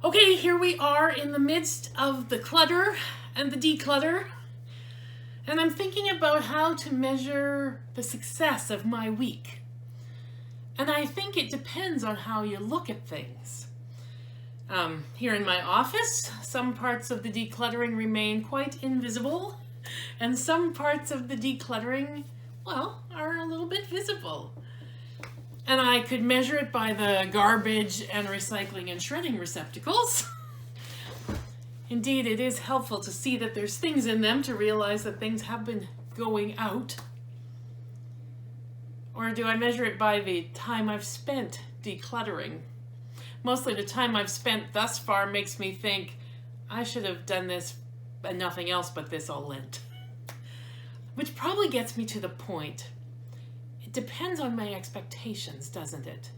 Okay, here we are in the midst of the clutter and the declutter, and I'm thinking about how to measure the success of my week. And I think it depends on how you look at things. Here in my office, some parts of the decluttering remain quite invisible, and some parts of the decluttering, well, are a little bit visible. And I could measure it by the garbage and recycling and shredding receptacles. Indeed, it is helpful to see that there's things in them to realize that things have been going out. Or do I measure it by the time I've spent decluttering? Mostly the time I've spent thus far makes me think I should have done this and nothing else but this all Lent. Which probably gets me to the point. It depends on my expectations, doesn't it?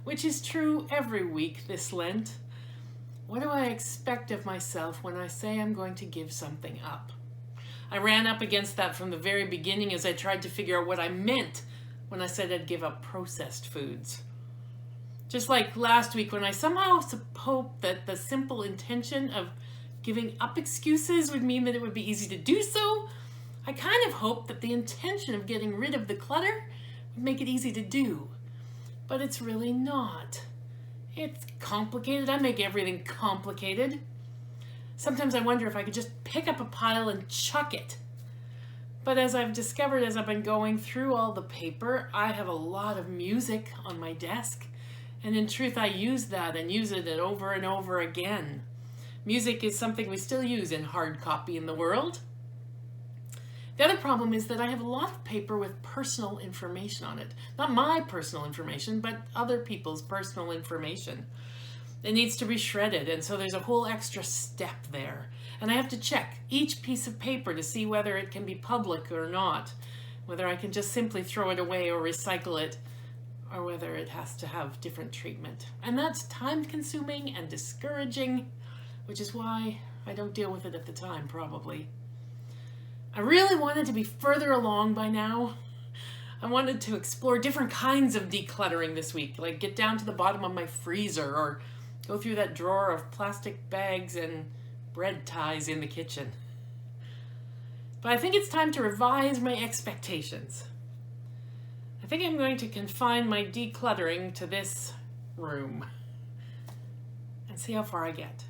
Which is true every week this Lent. What do I expect of myself when I say I'm going to give something up? I ran up against that from the very beginning as I tried to figure out what I meant when I said I'd give up processed foods. Just like last week when I somehow hoped that the simple intention of giving up excuses would mean that it would be easy to do so, I kind of hoped that the intention of getting rid of the clutter would make it easy to do. But it's really not. It's complicated. I make everything complicated. Sometimes I wonder if I could just pick up a pile and chuck it. But as I've discovered as I've been going through all the paper, I have a lot of music on my desk. And in truth, I use that and use it over and over again. Music is something we still use in hard copy in the world. The other problem is that I have a lot of paper with personal information on it. Not my personal information, but other people's personal information. It needs to be shredded, and so there's a whole extra step there. And I have to check each piece of paper to see whether it can be public or not, whether I can just simply throw it away or recycle it, or whether it has to have different treatment. And that's time-consuming and discouraging, which is why I don't deal with it at the time, probably. I really wanted to be further along by now. I wanted to explore different kinds of decluttering this week, like get down to the bottom of my freezer or go through that drawer of plastic bags and bread ties in the kitchen. But I think it's time to revise my expectations. I think I'm going to confine my decluttering to this room and see how far I get.